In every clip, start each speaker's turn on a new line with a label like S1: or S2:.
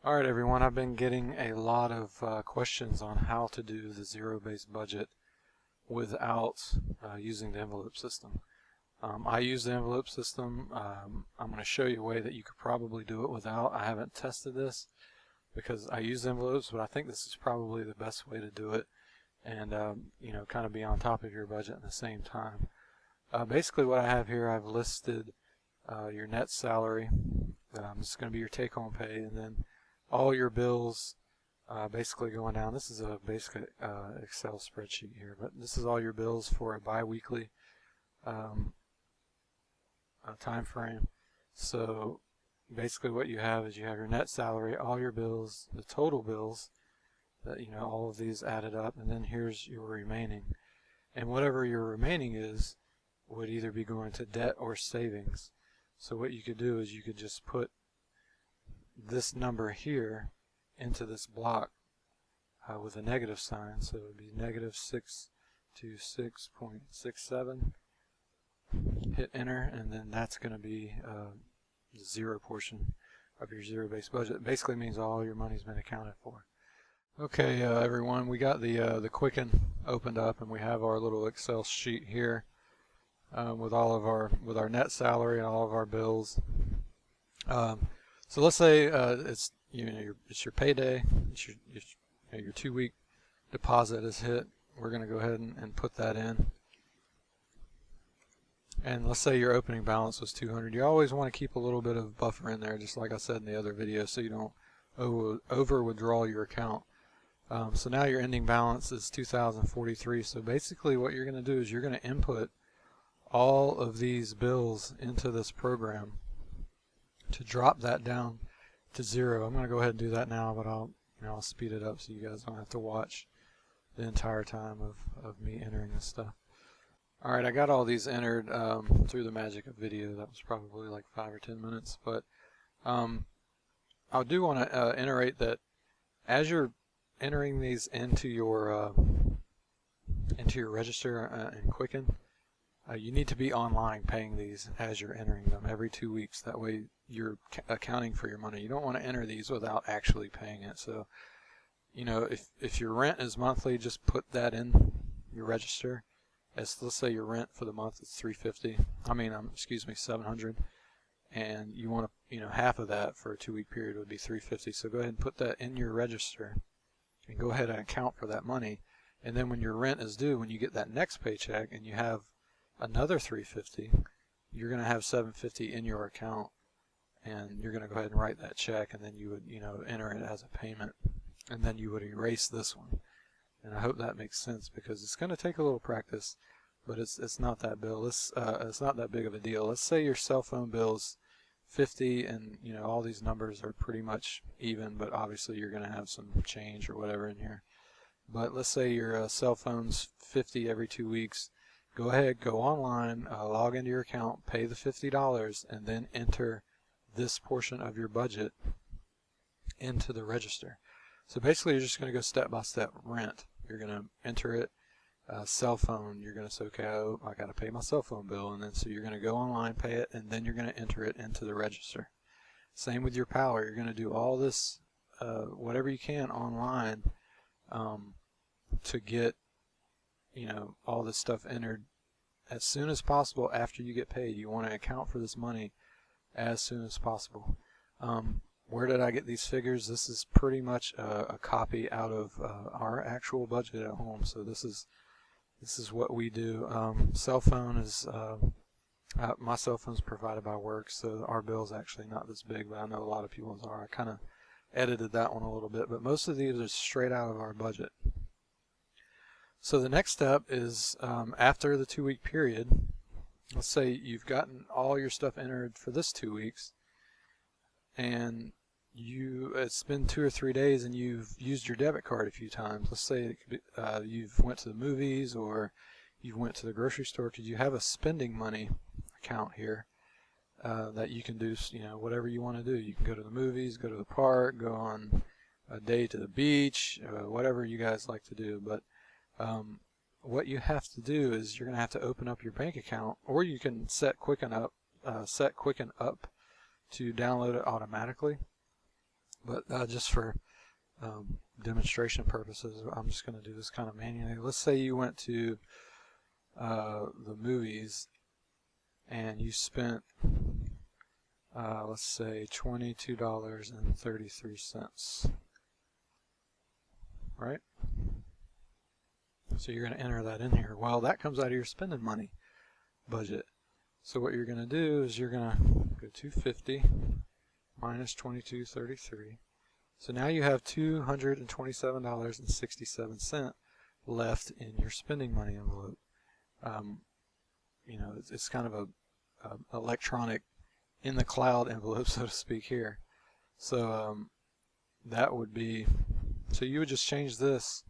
S1: Alright everyone, I've been getting a lot of questions on how to do the zero-based budget without using the envelope system. I use the envelope system. I'm going to show you a way that you could probably do it without. I haven't tested this because I use envelopes, but I think this is probably the best way to do it and kind of be on top of your budget at the same time. Basically what I have here, I've listed your net salary. This is going to be your take-home pay, and then all your bills basically going down. This is a basic Excel spreadsheet here, but this is all your bills for a bi-weekly time frame. So basically what you have is you have your net salary, all your bills, the total bills, that all of these added up, and then here's your remaining. And whatever your remaining is would either be going to debt or savings. So what you could do is you could just put this number here into this block with a negative sign, so it would be negative 626.67. Hit enter, and then that's going to be the zero portion of your zero-based budget. It basically means all your money's been accounted for. Okay, everyone, we got the Quicken opened up, and we have our little Excel sheet here with all of our net salary and all of our bills. So let's say it's it's your payday, it's your 2-week deposit is hit. We're going to go ahead and put that in. And let's say your opening balance was 200. You always want to keep a little bit of buffer in there, just like I said in the other video, so you don't over withdraw your account. So now your ending balance is 2,043. So basically what you're going to do is you're going to input all of these bills into this program to drop that down to zero. I'm going to go ahead and do that now, but I'll speed it up so you guys don't have to watch the entire time of me entering this stuff. Alright, I got all these entered through the magic of video. That was probably like 5 or 10 minutes, but I do want to iterate that as you're entering these into your register in Quicken, you need to be online paying these as you're entering them every 2 weeks. That way you're accounting for your money. You don't want to enter these without actually paying it. So, if your rent is monthly, just put that in your register. Let's say your rent for the month is $350. $700, and you want to, half of that for a 2-week period would be $350. So go ahead and put that in your register, and go ahead and account for that money. And then when your rent is due, when you get that next paycheck, and you have another $350, you're going to have $750 in your account, and you're going to go ahead and write that check, and then you would enter it as a payment, and then you would erase this one. And I hope that makes sense, because it's going to take a little practice, but it's not that it's not that big of a deal. Let's say your cell phone bill's $50, and all these numbers are pretty much even, but obviously you're going to have some change or whatever in here. But let's say your cell phone's $50 every 2 weeks. Go ahead, go online, log into your account, pay the $50, and then enter this portion of your budget into the register. So basically you're just going to go step by step. Rent, you're going to enter it. Cell phone, you're going to say, okay, I got to pay my cell phone bill, and then so you're going to go online, pay it, and then you're going to enter it into the register. Same with your power. You're going to do all this, whatever you can online, to get all this stuff entered as soon as possible after you get paid. You want to account for this money as soon as possible. Where did I get these figures? This is pretty much a copy out of our actual budget at home. So this is what we do. Cell phone is my cell phone is provided by work, so our bill is actually not this big, but I know a lot of people's are. I kind of edited that one a little bit, but most of these are straight out of our budget. So the next step is after the 2-week period. Let's say you've gotten all your stuff entered for this 2 weeks, and it's been 2 or 3 days, and you've used your debit card a few times. Let's say it could be, you've went to the movies, or you went to the grocery store, because you have a spending money account here that you can do whatever you want to do. You can go to the movies, go to the park, go on a day to the beach, whatever you guys like to do. But what you have to do is you're going to have to open up your bank account, or you can set Quicken up to download it automatically. But just for demonstration purposes, I'm just going to do this kind of manually. Let's say you went to the movies and you spent, let's say, $22.33, right? So you're going to enter that in here. Well, that comes out of your spending money budget. So what you're going to do is you're going to go 250 minus 22.33. So now you have $227.67 left in your spending money envelope. You know, it's kind of a electronic in the cloud envelope, so to speak, here. So that would be, so you would just change this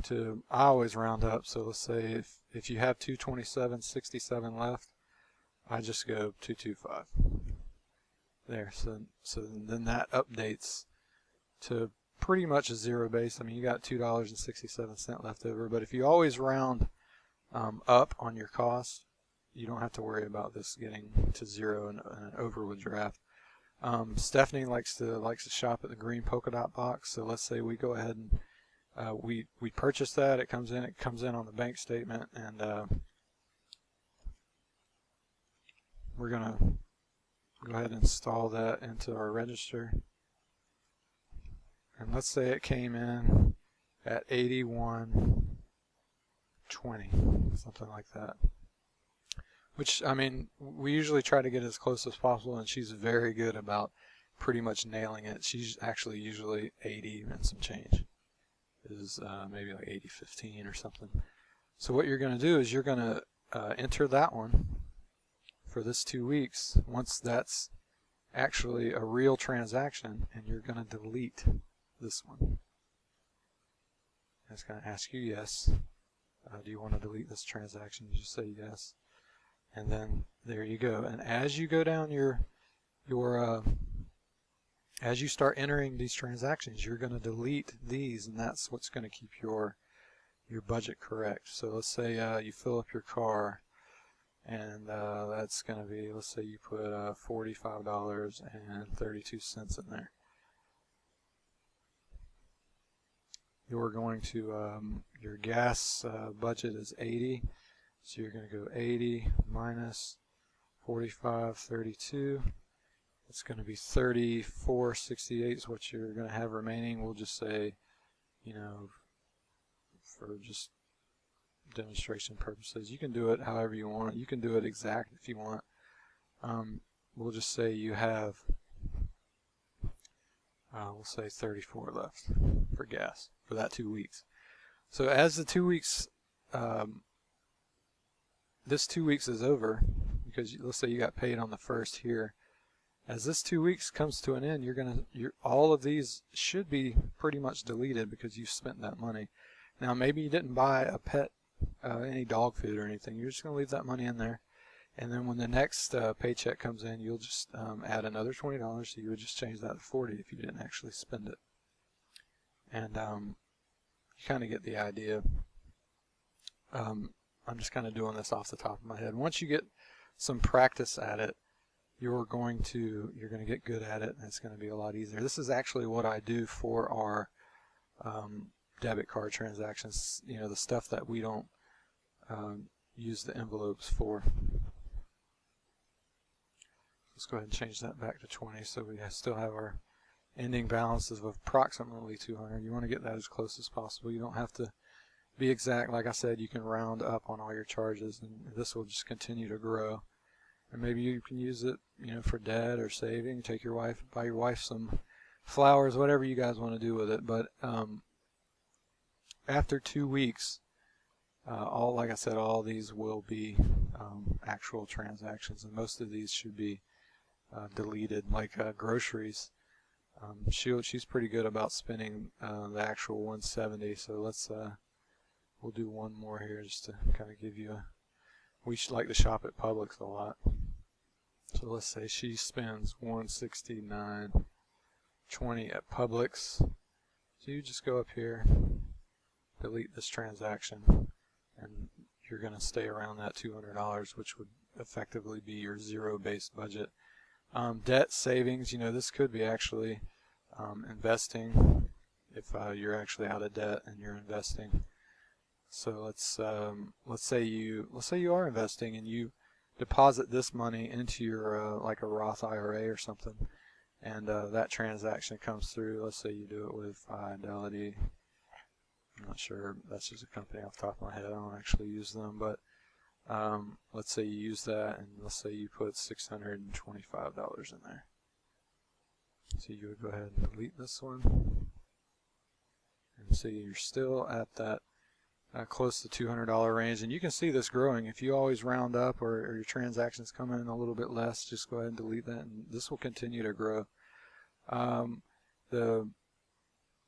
S1: to, I always round up, so let's say if you have 227.67 left, I just go 225 there. So then that updates to pretty much a zero base. I mean, you got $2.67 left over, but if you always round up on your cost, you don't have to worry about this getting to zero and over with draft. Stephanie likes to shop at the green polka dot box. So let's say we go ahead and we purchase that. It comes in on the bank statement, and we're gonna go ahead and install that into our register. And let's say it came in at 81.20, something like that. Which, I mean, we usually try to get as close as possible, and she's very good about pretty much nailing it. She's actually usually 80 and some change. Is maybe like 80.15 or something. So what you're going to do is you're going to enter that one for this 2 weeks. Once that's actually a real transaction, and you're going to delete this one. It's going to ask you yes. Do you want to delete this transaction? You just say yes. And then there you go. And as you go down as you start entering these transactions, you're going to delete these, and that's what's going to keep your budget correct. So let's say you fill up your car, and that's going to be, let's say you put $45.32 in there. You're going to, your gas budget is 80, so you're going to go 80 minus 45.32. It's going to be 34.68 is what you're going to have remaining. We'll just say, you know, for just demonstration purposes, you can do it however you want. You can do it exact if you want. We'll just say you have, we'll say 34 left for gas for that 2 weeks. So as the 2 weeks, this 2 weeks is over, because let's say you got paid on the first here. As this 2 weeks comes to an end, all of these should be pretty much deleted because you spent that money. Now maybe you didn't buy a pet, any dog food or anything. You're just going to leave that money in there, and then when the next paycheck comes in, you'll just add another $20. So you would just change that to 40 if you didn't actually spend it. And you kind of get the idea. I'm just kind of doing this off the top of my head. Once you get some practice at it, you're going to get good at it, and it's going to be a lot easier. This is actually what I do for our debit card transactions, you know, the stuff that we don't use the envelopes for. Let's go ahead and change that back to 20, so we still have our ending balances of approximately 200. You want to get that as close as possible. You don't have to be exact. Like I said, you can round up on all your charges, and this will just continue to grow. And maybe you can use it, you know, for debt or saving. Take your wife, buy your wife some flowers, whatever you guys want to do with it. But after 2 weeks, like I said, all these will be actual transactions, and most of these should be deleted. Like groceries, she's pretty good about spending the actual 170. So let's we'll do one more here just to kind of give you a. We should like to shop at Publix a lot. So let's say she spends $169.20 at Publix. So you just go up here, delete this transaction, and you're going to stay around that $200, which would effectively be your zero-based budget. Debt savings, this could be actually investing if you're actually out of debt and you're investing. So let's say you are investing and you deposit this money into your like a Roth IRA or something, and that transaction comes through. Let's say you do it with Fidelity. I'm not sure, that's just a company off the top of my head. I don't actually use them, but let's say you use that, and let's say you put $625 in there. So you would go ahead and delete this one, and see you're still at that close to $200 range, and you can see this growing. If you always round up or your transactions come in a little bit less, just go ahead and delete that, and this will continue to grow. The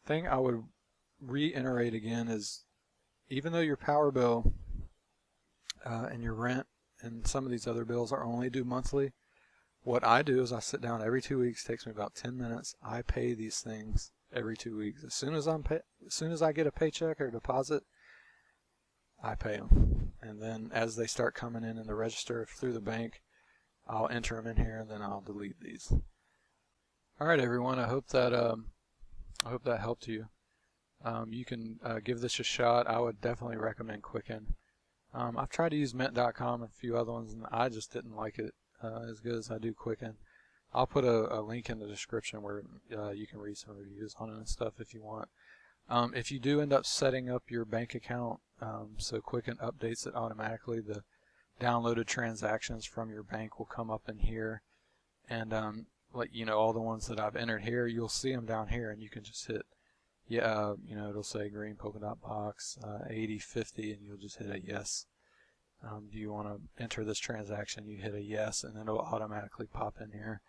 S1: thing I would reiterate again is, even though your power bill and your rent and some of these other bills are only due monthly, what I do is I sit down every 2 weeks. It takes me about 10 minutes. I pay these things every 2 weeks. As soon as I get a paycheck or deposit, I pay them, and then as they start coming in the register through the bank, I'll enter them in here, and then I'll delete these. All right, everyone. I hope that helped you. You can give this a shot. I would definitely recommend Quicken. I've tried to use Mint.com and a few other ones, and I just didn't like it as good as I do Quicken. I'll put a link in the description where you can read some reviews on it and stuff if you want. If you do end up setting up your bank account, so Quicken updates it automatically, the downloaded transactions from your bank will come up in here, and like all the ones that I've entered here, you'll see them down here, and you can just hit it'll say green polka dot box 8050, and you'll just hit a yes. Do you want to enter this transaction? You hit a yes, and then it'll automatically pop in here,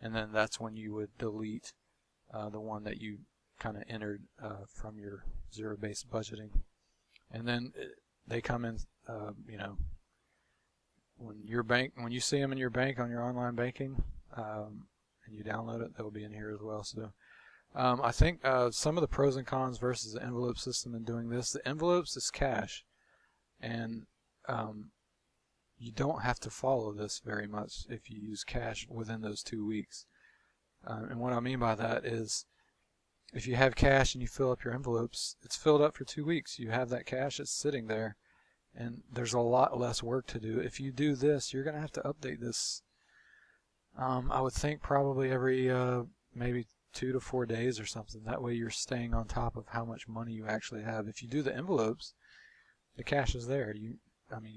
S1: and then that's when you would delete the one that you kind of entered from your zero-based budgeting. And then they come in, when you see them in your bank on your online banking, and you download it, they'll be in here as well. So I think some of the pros and cons versus the envelope system in doing this. The envelopes is cash, and you don't have to follow this very much if you use cash within those 2 weeks. And what I mean by that is, if you have cash and you fill up your envelopes, it's filled up for 2 weeks. You have that cash, it's sitting there, and there's a lot less work to do. If you do this, you're going to have to update this, I would think probably every maybe 2 to 4 days or something. That way you're staying on top of how much money you actually have. If you do the envelopes, the cash is there. You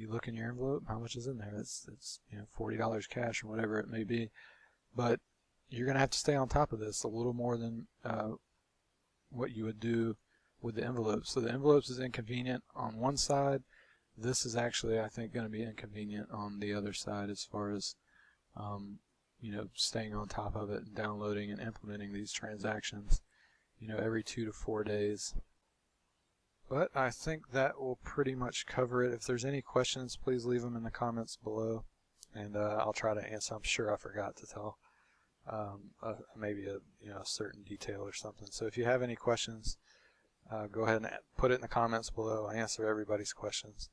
S1: look in your envelope, how much is in there? It's $40 cash or whatever it may be. But you're going to have to stay on top of this a little more than what you would do with the envelopes. So the envelopes is inconvenient on one side. This is actually, I think, going to be inconvenient on the other side as far as staying on top of it and downloading and implementing these transactions every 2 to 4 days. But I think that will pretty much cover it. If there's any questions, please leave them in the comments below, and I'll try to answer. I'm sure I forgot to tell maybe a certain detail or something. So if you have any questions, go ahead and put it in the comments below. I answer everybody's questions,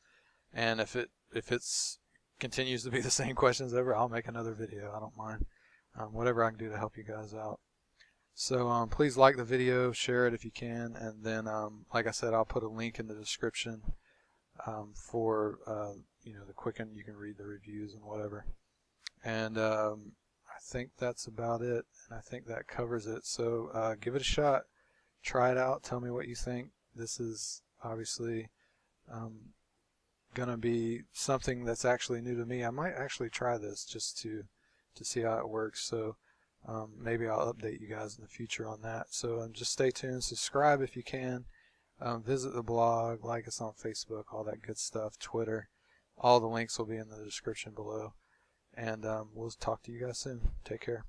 S1: and if it's continues to be the same questions ever, I'll make another video. I don't mind. Whatever I can do to help you guys out. So please like the video, share it if you can, and then like I said, I'll put a link in the description for the Quicken. You can read the reviews and whatever. And I think that's about it, and I think that covers it. So give it a shot, try it out, tell me what you think. This is obviously gonna be something that's actually new to me. I might actually try this just to see how it works. So maybe I'll update you guys in the future on that. So just stay tuned, subscribe if you can, visit the blog, like us on Facebook, all that good stuff, Twitter. All the links will be in the description below. And we'll talk to you guys soon. Take care.